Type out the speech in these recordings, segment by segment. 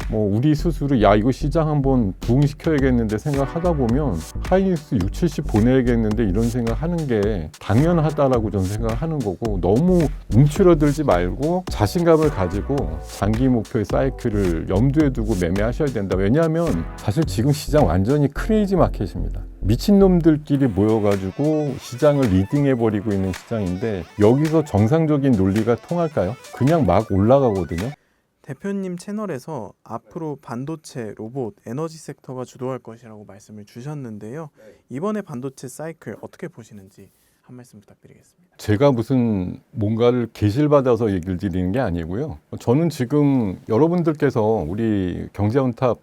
뭐 우리 스스로 야 이거 시장 한번 부흥시켜야겠는데 생각하다 보면 하이닉스 6, 70 보내야겠는데 이런 생각하는 게 당연하다라고 저는 생각하는 거고, 너무 움츠러들지 말고 자신감을 가지고 장기 목표의 사이클을 염두에 두고 매매하셔야 된다. 왜냐하면 사실 지금 시장 완전히 크레이지 마켓입니다. 미친놈들끼리 모여가지고 시장을 리딩해버리고 있는 시장인데 여기서 정상적인 논리가 통할까요? 그냥 막 올라가거든요. 대표님 채널에서 앞으로 반도체, 로봇, 에너지 섹터가 주도할 것이라고 말씀을 주셨는데요. 이번에 반도체 사이클 어떻게 보시는지 한 말씀 부탁드리겠습니다. 제가 무슨 뭔가를 계실받아서 얘기를 드리는 게 아니고요. 저는 지금 여러분들께서 우리 경제원탑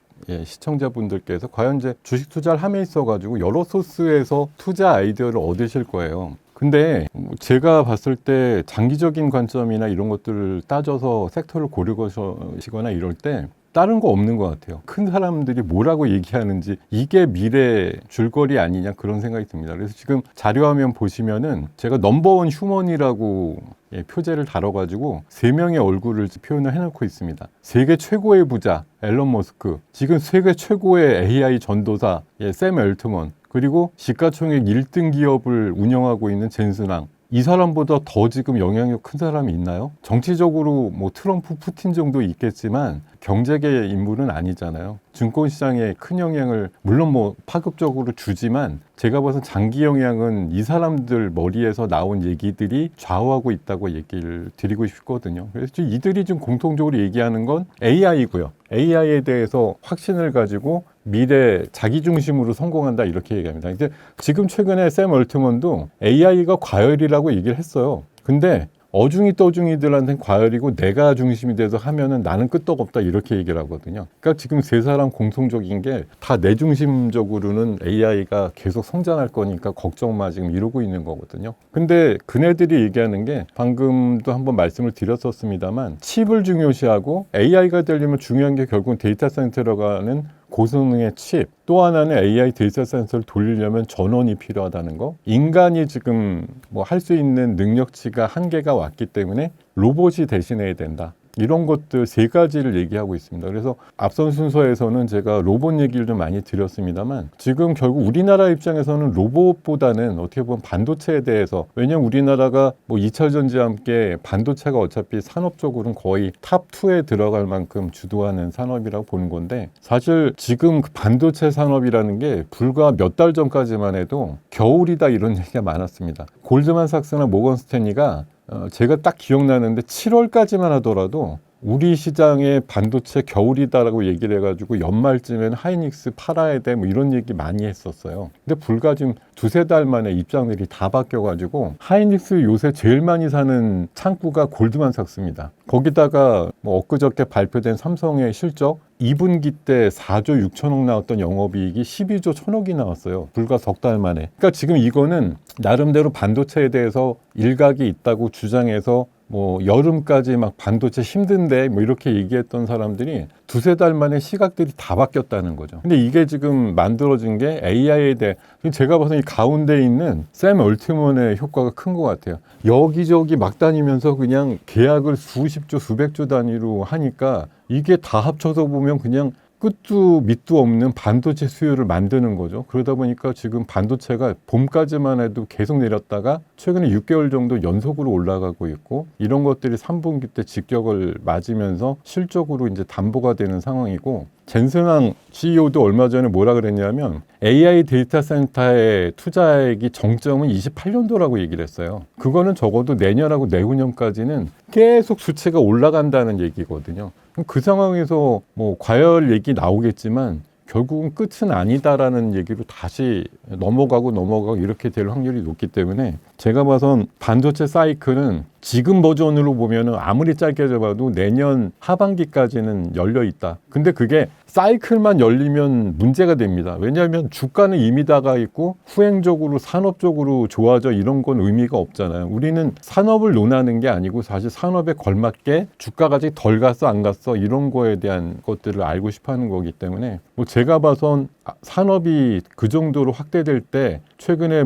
시청자분들께서 과연 이제 주식 투자를 함에 있어가지고 여러 소스에서 투자 아이디어를 얻으실 거예요. 근데 제가 봤을 때 장기적인 관점이나 이런 것들을 따져서 섹터를 고르시거나 이럴 때 다른 거 없는 것 같아요. 큰 사람들이 뭐라고 얘기하는지 이게 미래 줄거리 아니냐 그런 생각이 듭니다. 그래서 지금 자료화면 보시면은 제가 넘버원 휴먼이라고 표제를 다뤄가지고 3명의 얼굴을 표현을 해놓고 있습니다. 세계 최고의 부자 앨런 머스크, 지금 세계 최고의 AI 전도사 샘 엘트먼, 그리고 시가총액 1등 기업을 운영하고 있는 젠슨왕. 이 사람보다 더 지금 영향력 큰 사람이 있나요? 정치적으로 뭐 트럼프, 푸틴 정도 있겠지만 경제계 인물은 아니잖아요. 증권시장에 큰 영향을 물론 뭐 파급적으로 주지만 제가 봐서 장기 영향은 이 사람들 머리에서 나온 얘기들이 좌우하고 있다고 얘기를 드리고 싶거든요. 그래서 이들이 좀 공통적으로 얘기하는 건 AI고요. AI에 대해서 확신을 가지고 미래 자기 중심으로 성공한다 이렇게 얘기합니다. 이제 지금 최근에 샘 얼트먼도 AI가 과열이라고 얘기를 했어요. 근데 어중이 떠중이들한테는 과열이고 내가 중심이 돼서 하면은 나는 끄떡없다 이렇게 얘기를 하거든요. 그러니까 지금 세 사람 공통적인 게 다 내 중심적으로는 AI가 계속 성장할 거니까 걱정 마 지금 이러고 있는 거거든요. 근데 그네들이 얘기하는 게 방금도 한번 말씀을 드렸었습니다만 칩을 중요시하고 AI가 되려면 중요한 게 결국은 데이터 센터로 가는 고성능의 칩, 또 하나는 AI 데이터 센터를 돌리려면 전원이 필요하다는 거. 인간이 지금 뭐 할 수 있는 능력치가 한계가 왔기 때문에 로봇이 대신해야 된다. 이런 것들 세 가지를 얘기하고 있습니다. 그래서 앞선 순서에서는 제가 로봇 얘기를 좀 많이 드렸습니다만 지금 결국 우리나라 입장에서는 로봇보다는 어떻게 보면 반도체에 대해서, 왜냐하면 우리나라가 뭐 2차 전지와 함께 반도체가 어차피 산업적으로는 거의 탑2에 들어갈 만큼 주도하는 산업이라고 보는 건데, 사실 지금 그 반도체 산업이라는 게 불과 몇 달 전까지만 해도 겨울이다 이런 얘기가 많았습니다. 골드만삭스나 모건 스탠리가 제가 딱 기억나는데 7월까지만 하더라도 우리 시장의 반도체 겨울이다라고 얘기를 해가지고 연말쯤에는 하이닉스 팔아야 돼 뭐 이런 얘기 많이 했었어요. 근데 불과 지금 2-3달 만에 입장들이 다 바뀌어가지고 하이닉스 요새 제일 많이 사는 창구가 골드만삭스입니다. 거기다가 뭐 엊그저께 발표된 삼성의 실적 2분기 때 4조 6천억 나왔던 영업이익이 12조 1천억이 나왔어요. 불과 석 달 만에. 그러니까 지금 이거는 나름대로 반도체에 대해서 일각이 있다고 주장해서 뭐 여름까지 막 반도체 힘든데 뭐 이렇게 얘기했던 사람들이 2-3달 만에 시각들이 다 바뀌었다는 거죠. 근데 이게 지금 만들어진 게 AI에 대해, 제가 봐서 이 가운데 있는 샘 얼트먼의 효과가 큰 것 같아요. 여기저기 막 다니면서 그냥 계약을 수십조 수백조 단위로 하니까 이게 다 합쳐서 보면 그냥 끝도 밑도 없는 반도체 수요를 만드는 거죠. 그러다 보니까 지금 반도체가 봄까지만 해도 계속 내렸다가 최근에 6개월 정도 연속으로 올라가고 있고, 이런 것들이 3분기 때 직격을 맞으면서 실적으로 이제 담보가 되는 상황이고, 젠슨왕 CEO도 얼마 전에 뭐라 그랬냐면 AI 데이터 센터의 투자액이 정점은 28년도라고 얘기를 했어요. 그거는 적어도 내년하고 내후년까지는 계속 수치가 올라간다는 얘기거든요. 그 상황에서 뭐 과열 얘기 나오겠지만 결국은 끝은 아니다라는 얘기로 다시 넘어가고 이렇게 될 확률이 높기 때문에 제가 봐선 반도체 사이클은 지금 버전으로 보면은 아무리 짧게 잡아도 내년 하반기까지는 열려 있다. 근데 그게 사이클만 열리면 문제가 됩니다. 왜냐하면 주가는 이미 다가 있고 후행적으로 산업적으로 좋아져 이런 건 의미가 없잖아요. 우리는 산업을 논하는 게 아니고 사실 산업에 걸맞게 주가가 아직 덜 갔어 안 갔어 이런 거에 대한 것들을 알고 싶어 하는 거기 때문에 뭐 제가 봐선 산업이 그 정도로 확대될 때 최근에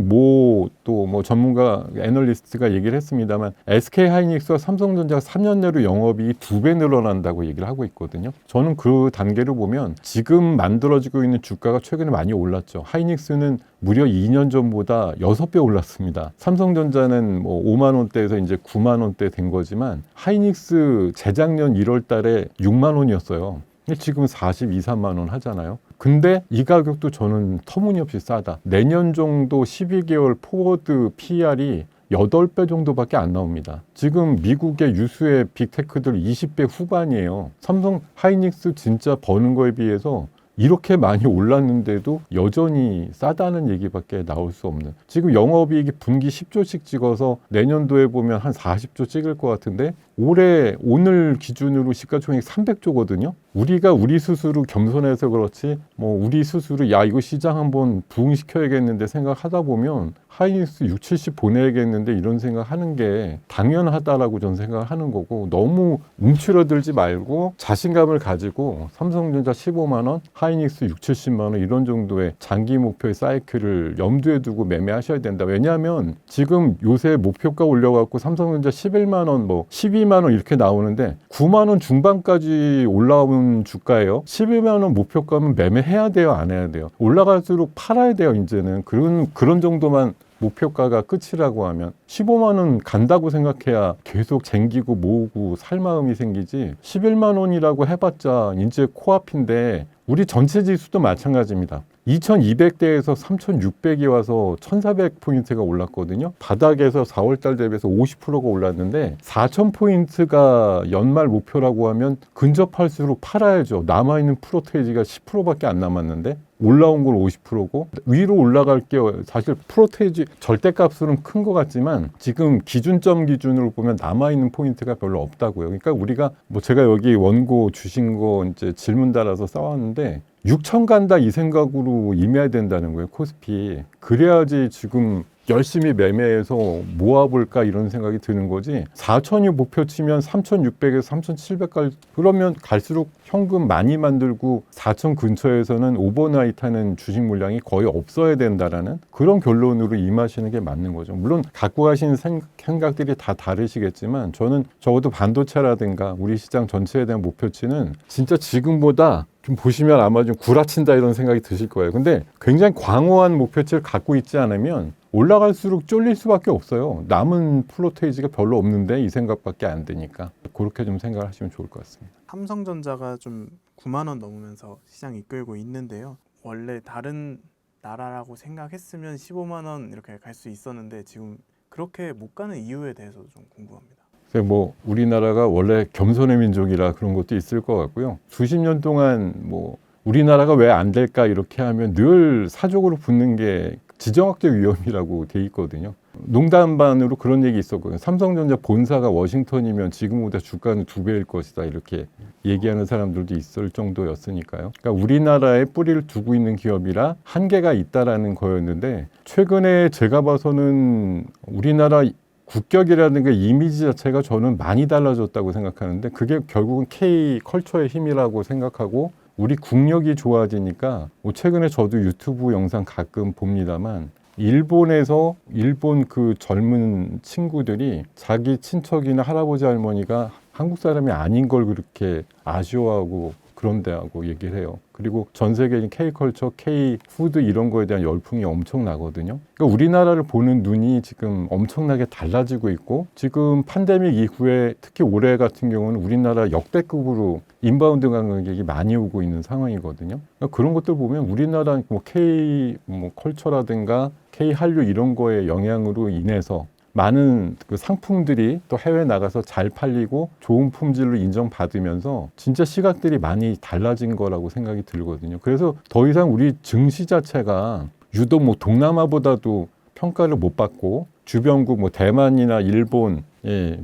또 뭐 전문가 애널리스트가 얘기를 했습니다만 SK하이닉스와 삼성전자가 3년 내로 영업이 2배 늘어난다고 얘기를 하고 있거든요. 저는 그 단계를 보면 지금 만들어지고 있는 주가가 최근에 많이 올랐죠. 하이닉스는 무려 2년 전보다 6배 올랐습니다. 삼성전자는 뭐 5만 원대에서 이제 9만 원대 된 거지만 하이닉스 재작년 1월 달에 6만 원이었어요. 근데 지금 42, 3만 원 하잖아요. 근데 이 가격도 저는 터무니없이 싸다. 내년 정도 12개월 포워드 PER이 8배 정도밖에 안 나옵니다. 지금 미국의 유수의 빅테크들 20배 후반이에요. 삼성 하이닉스 진짜 버는 거에 비해서 이렇게 많이 올랐는데도 여전히 싸다는 얘기밖에 나올 수 없는. 지금 영업이익이 분기 10조씩 찍어서 내년도에 보면 한 40조 찍을 것 같은데 오늘 기준으로 시가총액 300조거든요. 우리가 우리 스스로 겸손해서 그렇지 뭐 우리 스스로 이거 시장 한번 부흥시켜야겠는데 생각하다 보면 하이닉스 6, 70 보내야겠는데 이런 생각하는 게 당연하다라고 저는 생각하는 거고 너무 움츠러들지 말고 자신감을 가지고 삼성전자 15만 원, 하이닉스 6, 70만 원 이런 정도의 장기 목표의 사이클을 염두에 두고 매매하셔야 된다. 왜냐하면 지금 요새 목표가 올려갖고 삼성전자 11만 원, 뭐 12만 원 이렇게 나오는데 9만 원 중반까지 올라온 주가예요. 11만 원 목표가면 매매해야 돼요, 안 해야 돼요? 올라갈수록 팔아야 돼요, 이제는. 그런 정도만 목표가가 끝이라고 하면 15만 원 간다고 생각해야 계속 쟁기고 모으고 살 마음이 생기지 11만 원이라고 해봤자 이제 코앞인데 우리 전체 지수도 마찬가지입니다. 2200대에서 3600이 와서 1400포인트가 올랐거든요. 바닥에서 4월달 대비해서 50%가 올랐는데 4000포인트가 연말 목표라고 하면 근접할수록 팔아야죠. 남아있는 프로테이지가 10%밖에 안 남았는데 올라온 건 50%고 위로 올라갈 게 사실 프로테이지 절대값으로는 큰 것 같지만 지금 기준으로 보면 남아있는 포인트가 별로 없다고요. 그러니까 우리가 뭐 제가 여기 원고 주신 거 이제 질문 달아서 써왔는데 6천 간다 이 생각으로 임해야 된다는 거예요, 코스피. 그래야지 지금 열심히 매매해서 모아볼까 이런 생각이 드는 거지. 4천이 목표 치면 3,600에서 3,700 그러면 갈수록 현금 많이 만들고 4천 근처에서는 오버나이트 하는 주식 물량이 거의 없어야 된다라는 그런 결론으로 임하시는 게 맞는 거죠. 물론 갖고 가시는 생각들이 다 다르시겠지만 저는 적어도 반도체라든가 우리 시장 전체에 대한 목표치는 진짜 지금보다 좀 보시면 아마 좀 구라친다 이런 생각이 드실 거예요. 근데 굉장히 광호한 목표치를 갖고 있지 않으면 올라갈수록 쫄릴 수밖에 없어요. 남은 플로테이지가 별로 없는데 이 생각밖에 안 되니까 그렇게 좀 생각을 하시면 좋을 것 같습니다. 삼성전자가 좀 9만 원 넘으면서 시장 이끌고 있는데요. 원래 다른 나라라고 생각했으면 15만 원 이렇게 갈 수 있었는데 지금 그렇게 못 가는 이유에 대해서도 좀 궁금합니다. 뭐 우리나라가 원래 겸손의 민족이라 그런 것도 있을 것 같고요. 수십 년 동안 뭐 우리나라가 왜 안 될까 이렇게 하면 늘 사족으로 붙는 게 지정학적 위험이라고 돼 있거든요. 농담 반으로 그런 얘기 있었거든요. 삼성전자 본사가 워싱턴이면 지금보다 주가는 2배일 것이다 이렇게 얘기하는 사람들도 있을 정도였으니까요. 그러니까 우리나라에 뿌리를 두고 있는 기업이라 한계가 있다라는 거였는데 최근에 제가 봐서는 우리나라 국격이라든가 이미지 자체가 저는 많이 달라졌다고 생각하는데 그게 결국은 K 컬처의 힘이라고 생각하고 우리 국력이 좋아지니까 최근에 저도 유튜브 영상 가끔 봅니다만 일본에서 일본 그 젊은 친구들이 자기 친척이나 할아버지 할머니가 한국 사람이 아닌 걸 그렇게 아쉬워하고 그런데하고 얘기를 해요. 그리고 전 세계인 K컬처, K푸드 이런 거에 대한 열풍이 엄청나거든요. 그러니까 우리나라를 보는 눈이 지금 엄청나게 달라지고 있고 지금 팬데믹 이후에 특히 올해 같은 경우는 우리나라 역대급으로 인바운드 관광객이 많이 오고 있는 상황이거든요. 그러니까 그런 것들 보면 우리나라 뭐 K컬처라든가 K한류 이런 거의 영향으로 인해서 많은 그 상품들이 또 해외 나가서 잘 팔리고 좋은 품질로 인정받으면서 진짜 시각들이 많이 달라진 거라고 생각이 들거든요. 그래서 더 이상 우리 증시 자체가 유독 뭐 동남아보다도 평가를 못 받고 주변국 뭐 대만이나 일본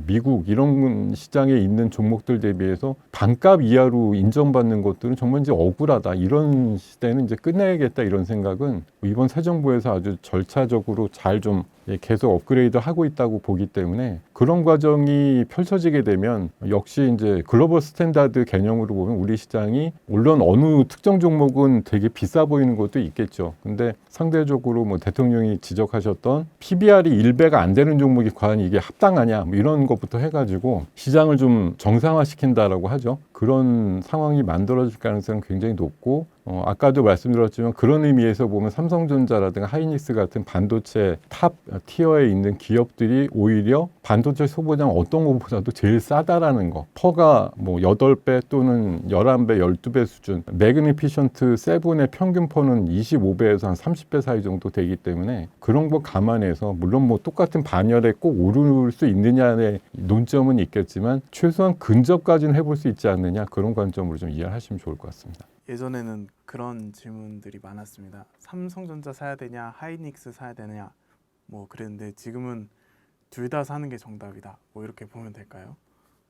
미국 이런 시장에 있는 종목들 대비해서 반값 이하로 인정받는 것들은 정말 이제 억울하다. 이런 시대는 이제 끝내야겠다. 이런 생각은 이번 새 정부에서 아주 절차적으로 잘 좀 계속 업그레이드 하고 있다고 보기 때문에 그런 과정이 펼쳐지게 되면 역시 이제 글로벌 스탠다드 개념으로 보면 우리 시장이 물론 어느 특정 종목은 되게 비싸 보이는 것도 있겠죠. 근데 상대적으로 뭐 대통령이 지적하셨던 PBR이 1배가 안 되는 종목이 과연 이게 합당하냐 뭐 이런 것부터 해가지고 시장을 좀 정상화시킨다라고 하죠. 그런 상황이 만들어질 가능성은 굉장히 높고 아까도 말씀드렸지만 그런 의미에서 보면 삼성전자라든가 하이닉스 같은 반도체 탑 티어에 있는 기업들이 오히려 반도체 소비량 어떤 것보다도 제일 싸다라는 거. 퍼가 뭐 8배 또는 11배, 12배 수준. 매그니피션트 7의 평균 퍼는 25배에서 한 30배 사이 정도 되기 때문에 그런 거 감안해서 물론 뭐 똑같은 반열에 꼭 오를 수 있느냐의 논점은 있겠지만 최소한 근접까지는 해볼 수 있지 않느냐 그런 관점으로 좀 이해하시면 좋을 것 같습니다. 예전에는 그런 질문들이 많았습니다. 삼성전자 사야 되냐, 하이닉스 사야 되냐, 뭐 그랬는데 지금은 둘 다 사는 게 정답이다. 뭐 이렇게 보면 될까요?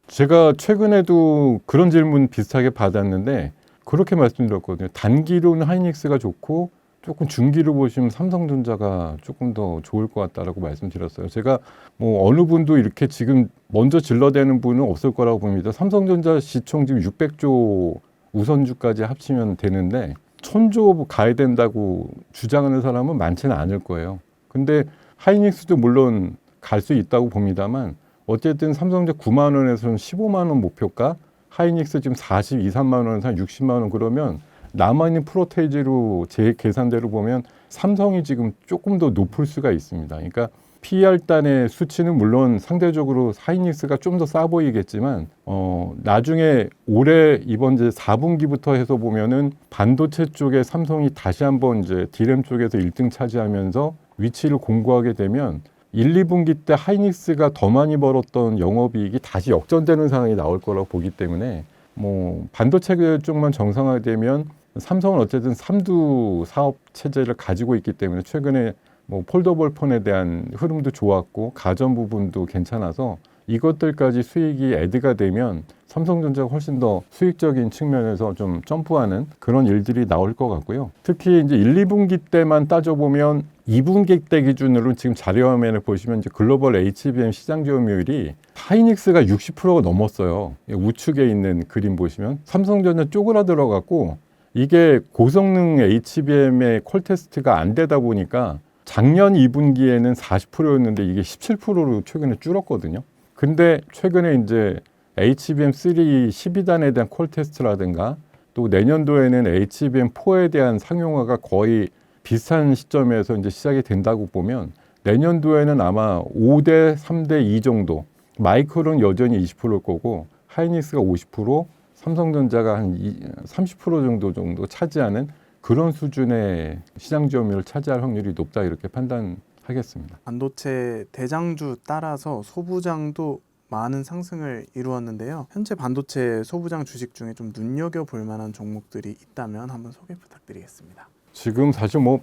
제가 최근에도 그런 질문 비슷하게 받았는데 그렇게 말씀드렸거든요. 단기로는 하이닉스가 좋고 조금 중기로 보시면 삼성전자가 조금 더 좋을 것 같다라고 말씀드렸어요. 제가 뭐 어느 분도 이렇게 지금 먼저 질러대는 분은 없을 거라고 봅니다. 삼성전자 시총 지금 600조 우선주까지 합치면 되는데 1000조 가야 된다고 주장하는 사람은 많지는 않을 거예요. 근데 하이닉스도 물론 갈 수 있다고 봅니다만 어쨌든 삼성전자 9만 원에서는 15만 원 목표가 하이닉스 지금 42, 3만 원에서 한 60만 원 그러면 남아있는 프로테이지로 제 계산대로 보면 삼성이 지금 조금 더 높을 수가 있습니다. 그러니까 PER단의 수치는 물론 상대적으로 하이닉스가 좀 더 싸 보이겠지만 나중에 올해 이번 이제 4분기부터 해서 보면은 반도체 쪽에 삼성이 다시 한번 이제 D램 쪽에서 1등 차지하면서 위치를 공고하게 되면 1, 2분기 때 하이닉스가 더 많이 벌었던 영업이익이 다시 역전되는 상황이 나올 거라고 보기 때문에 뭐 반도체 쪽만 정상화되면 삼성은 어쨌든 3두 사업 체제를 가지고 있기 때문에 최근에 뭐 폴더블 폰에 대한 흐름도 좋았고 가전 부분도 괜찮아서 이것들까지 수익이 애드가 되면 삼성전자가 훨씬 더 수익적인 측면에서 좀 점프하는 그런 일들이 나올 것 같고요. 특히 이제 1, 2분기 때만 따져보면 2분기 때 기준으로 지금 자료화면을 보시면 이제 글로벌 HBM 시장 점유율이 하이닉스가 60%가 넘었어요. 우측에 있는 그림 보시면 삼성전자 쪼그라들어갖고 이게 고성능 HBM의 콜 테스트가 안 되다 보니까 작년 2분기에는 40%였는데 이게 17%로 최근에 줄었거든요. 근데 최근에 이제 HBM3 12단에 대한 콜 테스트라든가 또 내년도에는 HBM4에 대한 상용화가 거의 비슷한 시점에서 이제 시작이 된다고 보면 내년도에는 아마 5대 3대 2 정도 마이크론 여전히 20%일 거고 하이닉스가 50% 삼성전자가 한 30% 정도 차지하는 그런 수준의 시장 점유율을 차지할 확률이 높다 이렇게 판단하겠습니다. 반도체 대장주 따라서 소부장도 많은 상승을 이루었는데요. 현재 반도체 소부장 주식 중에 좀 눈여겨볼 만한 종목들이 있다면 한번 소개 부탁드리겠습니다. 지금 사실 뭐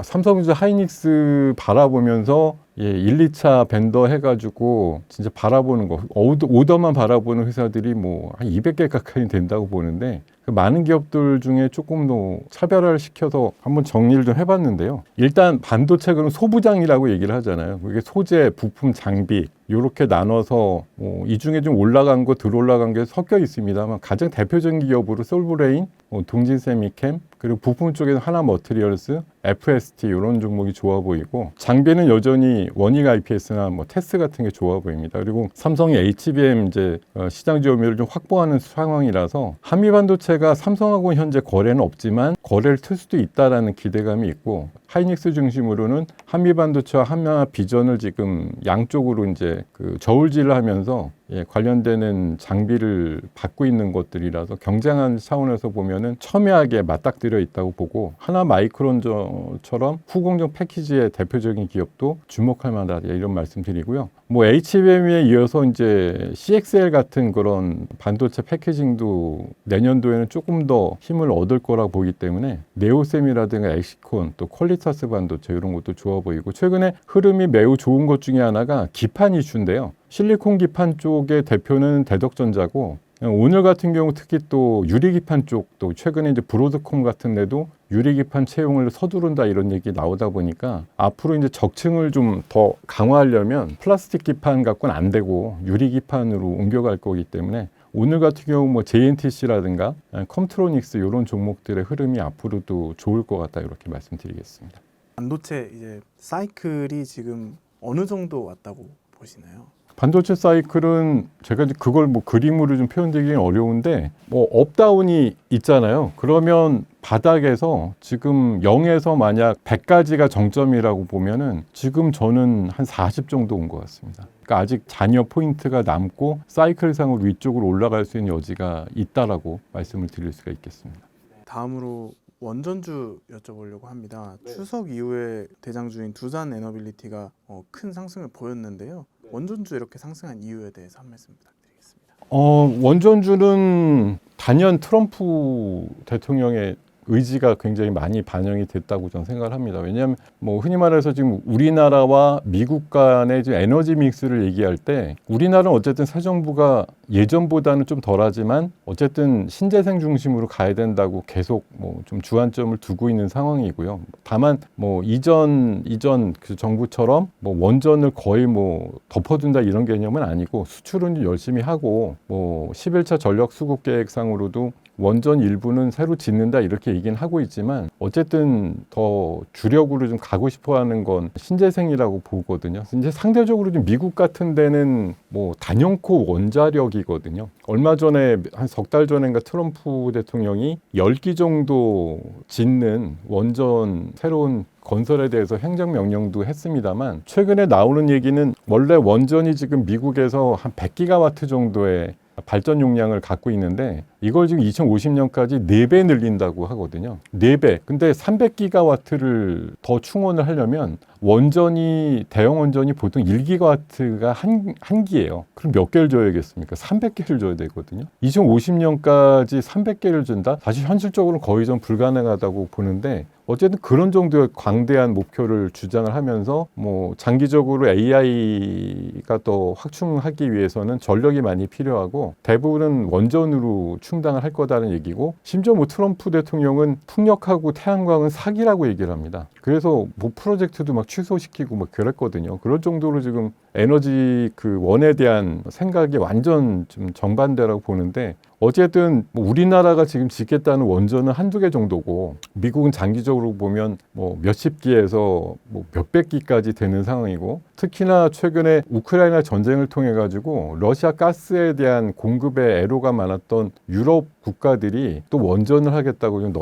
삼성전자 하이닉스 바라보면서 1, 2차 벤더 해가지고 진짜 바라보는 거 오더만 바라보는 회사들이 뭐 한 200개 가까이 된다고 보는데 그 많은 기업들 중에 조금 더 차별화를 시켜서 한번 정리를 좀 해봤는데요. 일단 반도체 그런 소부장이라고 얘기를 하잖아요. 그게 소재, 부품, 장비 이렇게 나눠서 이 중에 좀 올라간 거, 덜 올라간 게 섞여 있습니다만 가장 대표적인 기업으로 솔브레인, 동진세미캠 그리고 부품 쪽에는 하나머티리얼스, FST 이런 종목이 좋아 보이고 장비는 여전히 원익 IPS나 뭐 테스 같은 게 좋아 보입니다. 그리고 삼성이 HBM 이제 시장 점유율을 좀 확보하는 상황이라서 한미반도체가 삼성하고 현재 거래는 없지만 거래를 틀 수도 있다라는 기대감이 있고 하이닉스 중심으로는 한미반도체와 한미화 비전을 지금 양쪽으로 이제 그 저울질을 하면서 관련되는 장비를 받고 있는 것들이라서 경쟁한 차원에서 보면은 첨예하게 맞닥뜨려 있다고 보고 하나 마이크론처럼 후공정 패키지의 대표적인 기업도 주목할 만하다 이런 말씀드리고요. 뭐 HBM에 이어서 이제 CXL 같은 그런 반도체 패키징도 내년도에는 조금 더 힘을 얻을 거라고 보기 때문에 네오셈이라든가 엑시콘 또 퀄리타스 반도체 이런 것도 좋아 보이고, 최근에 흐름이 매우 좋은 것 중에 하나가 기판 이슈인데요. 실리콘 기판 쪽의 대표는 대덕전자고, 오늘 같은 경우 특히 또 유리기판 쪽도 최근에 이제 브로드콤 같은 데도 유리기판 채용을 서두른다 이런 얘기 나오다 보니까 앞으로 이제 적층을 좀 더 강화하려면 플라스틱 기판 갖고는 안 되고 유리기판으로 옮겨갈 거기 때문에 오늘 같은 경우 뭐 JNTC라든가 컴트로닉스 이런 종목들의 흐름이 앞으로도 좋을 것 같다 이렇게 말씀드리겠습니다. 반도체 이제 사이클이 지금 어느 정도 왔다고 보시나요? 반도체 사이클은 제가 이제 그걸 뭐 그림으로 좀 표현드리기는 어려운데, 뭐 업다운이 있잖아요. 그러면 바닥에서 지금 0에서 만약 100까지가 정점이라고 보면은 지금 저는 한 40 정도 온 것 같습니다. 그러니까 아직 잔여 포인트가 남고 사이클상으로 위쪽으로 올라갈 수 있는 여지가 있다라고 말씀을 드릴 수가 있겠습니다. 다음으로 원전주 여쭤보려고 합니다. 추석 이후에 대장주인 두산 에너빌리티가 큰 상승을 보였는데요. 원전주 이렇게 상승한 이유에 대해서 한 말씀 부탁드리겠습니다. 원전주는 단연 트럼프 대통령의 의지가 굉장히 많이 반영이 됐다고 저는 생각을 합니다. 왜냐하면 뭐 흔히 말해서 지금 우리나라와 미국 간의 지금 에너지 믹스를 얘기할 때 우리나라는 어쨌든 새 정부가 예전보다는 좀 덜하지만 어쨌든 신재생 중심으로 가야 된다고 계속 뭐 좀 주안점을 두고 있는 상황이고요. 다만 뭐 이전 그 정부처럼 뭐 원전을 거의 뭐 덮어둔다 이런 개념은 아니고 수출은 열심히 하고 뭐 11차 전력 수급 계획상으로도 원전 일부는 새로 짓는다 이렇게 얘기는 하고 있지만 어쨌든 더 주력으로 좀 가고 싶어하는 건 신재생이라고 보거든요. 이제 상대적으로 좀 미국 같은 데는 뭐 단연코 원자력이거든요. 얼마 전에 한 석 달 전인가 트럼프 대통령이 10기 정도 짓는 원전 새로운 건설에 대해서 행정명령도 했습니다만, 최근에 나오는 얘기는 원래 원전이 지금 미국에서 한 100기가와트 정도의 발전 용량을 갖고 있는데 이걸 지금 2050년까지 4배 늘린다고 하거든요. 4배. 근데 300기가와트를 더 충원을 하려면 원전이 대형 원전이 보통 1기가와트가 한 기예요. 그럼 몇 개를 줘야겠습니까? 300개를 줘야 되거든요. 2050년까지 300개를 준다? 사실 현실적으로는 거의 좀 불가능하다고 보는데, 어쨌든 그런 정도의 광대한 목표를 주장을 하면서 뭐 장기적으로 AI가 더 확충하기 위해서는 전력이 많이 필요하고 대부분은 원전으로 충당을 할 거다는 얘기고, 심지어 뭐 트럼프 대통령은 풍력하고 태양광은 사기라고 얘기를 합니다. 그래서 뭐 프로젝트도 막 취소시키고 막 그랬거든요. 그럴 정도로 지금 에너지 그 원에 대한 생각이 완전 좀 정반대라고 보는데, 어쨌든 뭐 우리나라가 지금 짓겠다는 원전은 한두 개 정도고 미국은 장기적으로 보면 뭐 몇십 기에서 뭐 몇백 기까지 되는 상황이고, 특히나 최근에 우크라이나 전쟁을 통해 가지고 러시아 가스에 대한 공급에 애로가 많았던 유럽 국가들이 또 원전을 하겠다고 좀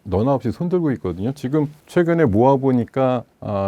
너나 없이 손들고 있거든요. 지금 최근에 모아보니까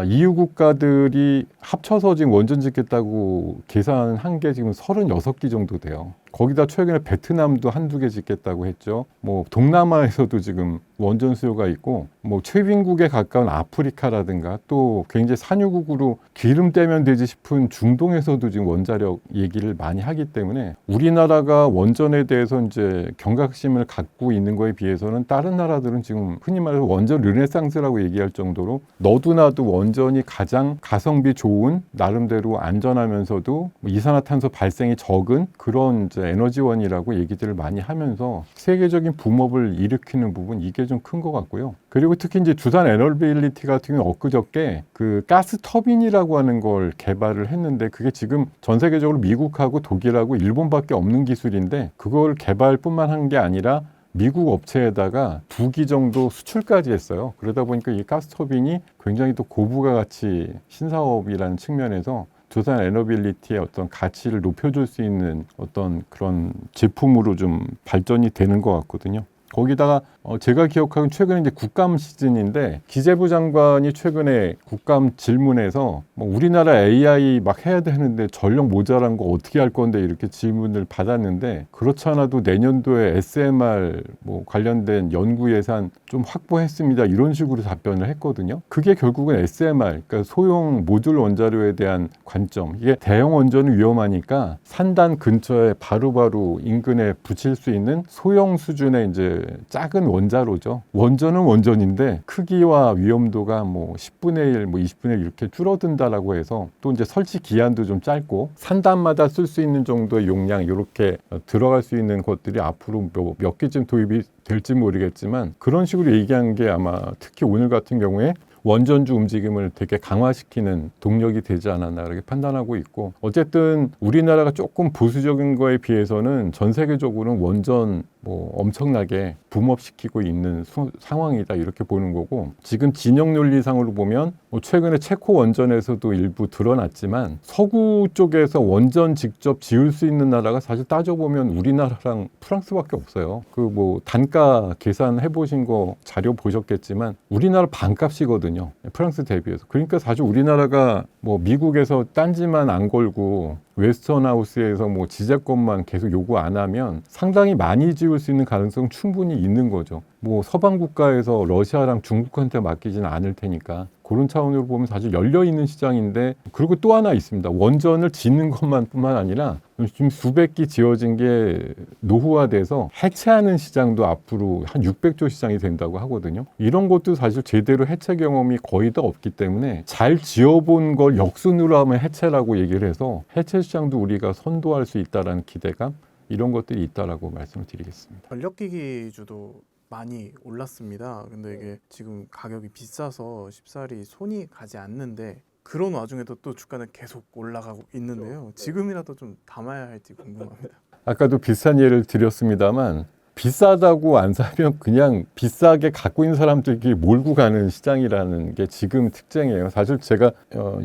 EU 국가들이 합쳐서 지금 원전 짓겠다고 계산한 게 지금 36기 정도 돼요. 거기다 최근에 베트남도 한두 개 짓겠다고 했죠. 뭐 동남아에서도 지금 원전 수요가 있고, 뭐 최빈국에 가까운 아프리카라든가 또 굉장히 산유국으로 기름 떼면 되지 싶은 중동에서도 지금 원자력 얘기를 많이 하기 때문에 우리나라가 원전에 대해서 이제 경각심을 갖고 있는 거에 비해서는 다른 나라들은 지금 흔히 말해서 원전 르네상스라고 얘기할 정도로 너도나도 원전이 가장 가성비 좋은, 나름대로 안전하면서도 이산화탄소 발생이 적은 그런 이제 에너지원이라고 얘기들을 많이 하면서 세계적인 붐업을 일으키는 부분, 이게 좀 큰 것 같고요. 그리고 특히 이제 두산 에너빌리티 같은 경우는 엊그저께 그 가스 터빈이라고 하는 걸 개발을 했는데, 그게 지금 전 세계적으로 미국하고 독일하고 일본밖에 없는 기술인데, 그걸 개발뿐만 한 게 아니라 미국 업체에다가 2기 정도 수출까지 했어요. 그러다 보니까 이 가스 터빈이 굉장히 또 고부가 가치 신사업이라는 측면에서 두산 에너빌리티의 어떤 가치를 높여줄 수 있는 어떤 그런 제품으로 좀 발전이 되는 것 같거든요. 거기다가 제가 기억하기로는 최근에 이제 국감 시즌인데 기재부 장관이 최근에 국감 질문에서 뭐 우리나라 AI 막 해야 되는데 전력 모자란 거 어떻게 할 건데 이렇게 질문을 받았는데 그렇지 않아도 내년도에 SMR 뭐 관련된 연구 예산 좀 확보했습니다. 이런 식으로 답변을 했거든요. 그게 결국은 SMR, 그러니까 소형 모듈 원자로에 대한 관점. 이게 대형 원전은 위험하니까 산단 근처에 바로바로 인근에 붙일 수 있는 소형 수준의 이제 작은 원자로죠. 원전은 원전인데 크기와 위험도가 뭐 10분의 1, 뭐 20분의 1 이렇게 줄어든다라고 해서 또 이제 설치 기한도 좀 짧고 산단마다 쓸 수 있는 정도의 용량 이렇게 들어갈 수 있는 것들이 앞으로 몇 개쯤 도입이 될지 모르겠지만 그런 식으로 얘기한 게 아마 특히 오늘 같은 경우에 원전주 움직임을 되게 강화시키는 동력이 되지 않았나 그렇게 판단하고 있고 어쨌든 우리나라가 조금 보수적인 거에 비해서는 전 세계적으로는 원전 뭐 엄청나게 붐업시키고 있는 상황이다 이렇게 보는 거고 지금 진영 논리상으로 보면 뭐 최근에 체코 원전에서도 일부 드러났지만 서구 쪽에서 원전 직접 지을 수 있는 나라가 사실 따져보면 우리나라랑 프랑스밖에 없어요. 그 뭐 단가 계산해 보신 거 자료 보셨겠지만 우리나라 반값이거든요. 프랑스 대비해서. 그러니까 사실 우리나라가 뭐 미국에서 딴지만 안 걸고 웨스턴하우스에서 뭐 지자권만 계속 요구 안 하면 상당히 많이 지을 수 있는 가능성 충분히 있는 거죠. 뭐 서방 국가에서 러시아랑 중국한테 맡기지는 않을 테니까 그런 차원으로 보면 사실 열려 있는 시장인데 그리고 또 하나 있습니다. 원전을 짓는 것만뿐만 아니라 지금 수백 기 지어진 게 노후화돼서 해체하는 시장도 앞으로 한 600조 시장이 된다고 하거든요. 이런 것도 사실 제대로 해체 경험이 거의 다 없기 때문에 잘 지어본 걸 역순으로 하면 해체라고 얘기를 해서 해체 시장도 우리가 선도할 수 있다라는 기대감 이런 것들이 있다라고 말씀을 드리겠습니다. 전력기기주도 많이 올랐습니다. 근데 이게 지금 가격이 비싸서 쉽사리 손이 가지 않는데 그런 와중에도 또 주가는 계속 올라가고 있는데요. 지금이라도 좀 담아야 할지 궁금합니다. 아까도 비싼 예를 드렸습니다만 비싸다고 안 사면 그냥 비싸게 갖고 있는 사람들끼리 몰고 가는 시장이라는 게 지금 특징이에요. 사실 제가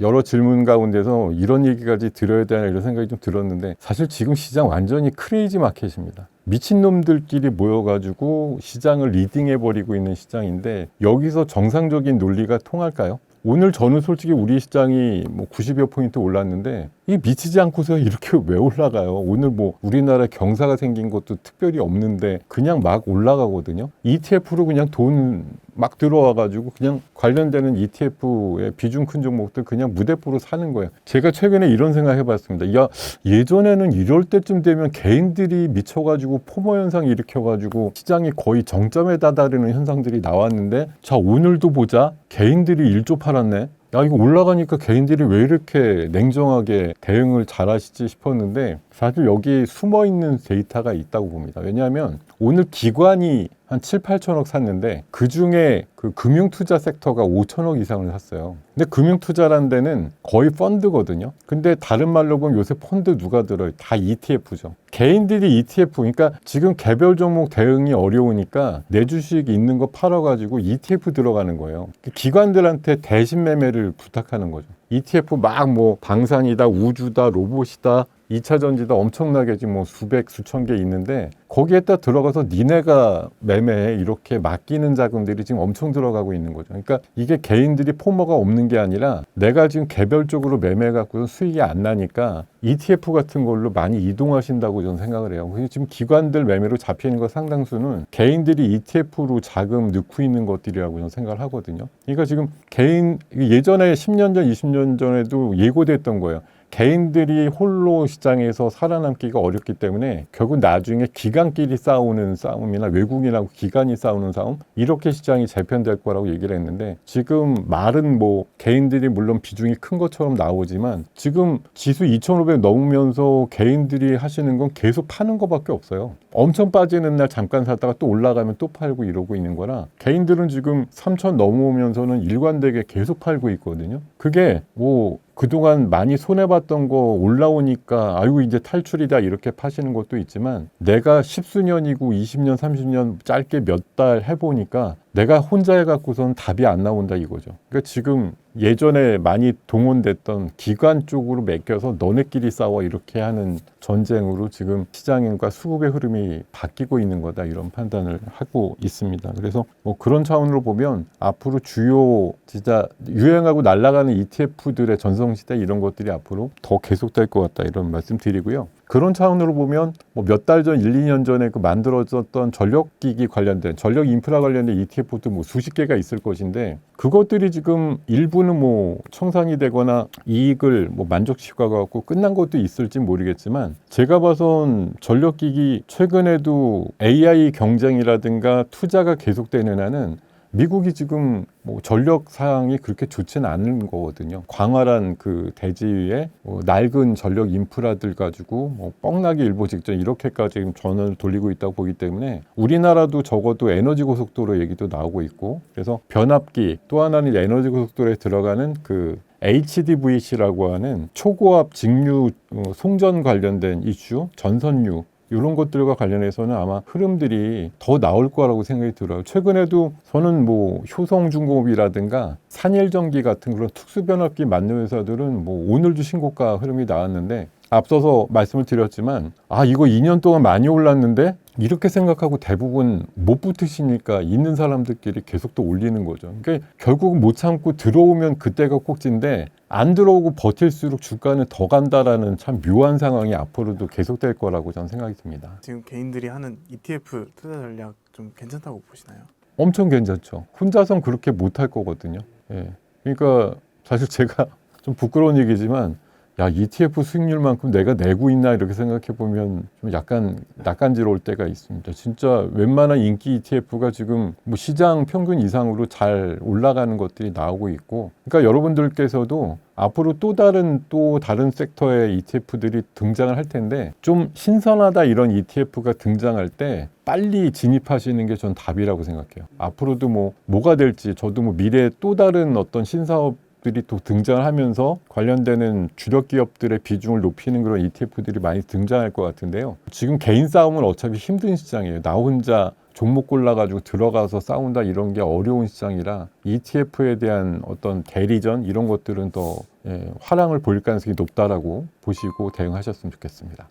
여러 질문 가운데서 이런 얘기까지 드려야 되나 이런 생각이 좀 들었는데 사실 지금 시장 완전히 크레이지 마켓입니다. 미친놈들끼리 모여가지고 시장을 리딩해버리고 있는 시장인데 여기서 정상적인 논리가 통할까요? 오늘 저는 솔직히 우리 시장이 뭐 90여 포인트 올랐는데 이 미치지 않고서 이렇게 왜 올라가요? 오늘 뭐 우리나라 경사가 생긴 것도 특별히 없는데 그냥 막 올라가거든요. ETF로 그냥 돈 막 들어와가지고 그냥 관련되는 ETF의 비중 큰 종목들 그냥 무대포로 사는 거예요. 제가 최근에 이런 생각 해봤습니다. 야, 예전에는 이럴 때쯤 되면 개인들이 미쳐가지고 포모 현상 일으켜가지고 시장이 거의 정점에 다다르는 현상들이 나왔는데 자 오늘도 보자. 개인들이 1조 팔았네. 야 이거 올라가니까 개인들이 왜 이렇게 냉정하게 대응을 잘하시지 싶었는데 사실 여기 숨어있는 데이터가 있다고 봅니다. 왜냐하면 오늘 기관이 한 7, 8천억 샀는데 그중에 그 금융투자 섹터가 5천억 이상을 샀어요. 근데 금융투자라는 데는 거의 펀드거든요. 근데 다른 말로 보면 요새 펀드 누가 들어요? 다 ETF죠. 개인들이 ETF, 그러니까 지금 개별 종목 대응이 어려우니까 내 주식 있는 거 팔아가지고 ETF 들어가는 거예요. 기관들한테 대신 매매를 부탁하는 거죠. ETF 막 뭐 방산이다, 우주다, 로봇이다, 2차 전지다 엄청나게 지금 뭐 수백, 수천 개 있는데 거기에다 들어가서 니네가 매매해 이렇게 맡기는 자금들이 지금 엄청 들어가고 있는 거죠. 그러니까 이게 개인들이 포모가 없는 게 아니라 내가 지금 개별적으로 매매해갖고 수익이 안 나니까 ETF 같은 걸로 많이 이동하신다고 저는 생각을 해요. 그래서 지금 기관들 매매로 잡히는 거 상당수는 개인들이 ETF로 자금 넣고 있는 것들이라고 저는 생각을 하거든요. 그러니까 지금 개인 예전에 10년 전, 20년 전에도 예고됐던 거예요. 개인들이 홀로 시장에서 살아남기가 어렵기 때문에 결국 나중에 기관끼리 싸우는 싸움이나 외국인하고 기관이 싸우는 싸움 이렇게 시장이 재편될 거라고 얘기를 했는데 지금 말은 뭐 개인들이 물론 비중이 큰 것처럼 나오지만 지금 지수 2,500 넘으면서 개인들이 하시는 건 계속 파는 거밖에 없어요. 엄청 빠지는 날 잠깐 샀다가 또 올라가면 또 팔고 이러고 있는 거라 개인들은 지금 3,000 넘어오면서는 일관되게 계속 팔고 있거든요. 그게 뭐 그동안 많이 손해봤던 거 올라오니까 아이고 이제 탈출이다 이렇게 파시는 것도 있지만 내가 10수년이고 20년 30년 짧게 몇 달 해보니까 내가 혼자 해갖고선 답이 안 나온다 이거죠. 그러니까 지금 예전에 많이 동원됐던 기관 쪽으로 맡겨서 너네끼리 싸워 이렇게 하는 전쟁으로 지금 시장과 수급의 흐름이 바뀌고 있는 거다 이런 판단을 하고 있습니다. 그래서 뭐 그런 차원으로 보면 앞으로 주요 진짜 유행하고 날아가는 ETF들의 전성시대 이런 것들이 앞으로 더 계속될 것 같다 이런 말씀 드리고요. 그런 차원으로 보면 뭐 몇 달 전, 1, 2년 전에 그 만들어졌던 전력기기 관련된 전력 인프라 관련된 ETF도 뭐 수십 개가 있을 것인데 그것들이 지금 일부는 뭐 청산이 되거나 이익을 뭐 만족시켜 갖고 끝난 것도 있을지 모르겠지만 제가 봐선 전력기기 최근에도 AI 경쟁이라든가 투자가 계속되는 한은 미국이 지금 뭐 전력 사항이 그렇게 좋지는 않은 거거든요. 광활한 그 대지 위에 뭐 낡은 전력 인프라들 가지고 뭐 뻥나기 일보 직전 이렇게까지 지금 전원을 돌리고 있다고 보기 때문에 우리나라도 적어도 에너지 고속도로 얘기도 나오고 있고 그래서 변압기 또 하나는 에너지 고속도로에 들어가는 그 HDVC라고 하는 초고압 직류 송전 관련된 이슈, 전선유 이런 것들과 관련해서는 아마 흐름들이 더 나올 거라고 생각이 들어요. 최근에도 저는 뭐 효성중공업이라든가 산일전기 같은 그런 특수변압기 만든 회사들은 뭐 오늘도 신고가 흐름이 나왔는데 앞서서 말씀을 드렸지만 아 이거 2년 동안 많이 올랐는데 이렇게 생각하고 대부분 못 붙으시니까 있는 사람들끼리 계속 또 올리는 거죠. 그러니까 결국은 못 참고 들어오면 그때가 꼭지인데 안 들어오고 버틸수록 주가는 더 간다라는 참 묘한 상황이 앞으로도 계속될 거라고 저는 생각이 듭니다. 지금 개인들이 하는 ETF 투자 전략 좀 괜찮다고 보시나요? 엄청 괜찮죠. 혼자선 그렇게 못할 거거든요. 예. 그러니까 사실 제가 좀 부끄러운 얘기지만 야 ETF 수익률만큼 내가 내고 있나 이렇게 생각해 보면 좀 약간 낯간지러울 때가 있습니다. 진짜 웬만한 인기 ETF가 지금 뭐 시장 평균 이상으로 잘 올라가는 것들이 나오고 있고, 그러니까 여러분들께서도 앞으로 또 다른 섹터의 ETF들이 등장을 할 텐데 좀 신선하다 이런 ETF가 등장할 때 빨리 진입하시는 게 전 답이라고 생각해요. 앞으로도 뭐가 될지 저도 뭐 미래에 또 다른 어떤 신사업 들이 또 등장을 하면서 관련되는 주력 기업들의 비중을 높이는 그런 ETF들이 많이 등장할 것 같은데요. 지금 개인 싸움은 어차피 힘든 시장이에요. 나 혼자 종목 골라가지고 들어가서 싸운다 이런 게 어려운 시장이라 ETF에 대한 어떤 대리전 이런 것들은 더 화랑을 보일 가능성이 높다라고 보시고 대응하셨으면 좋겠습니다.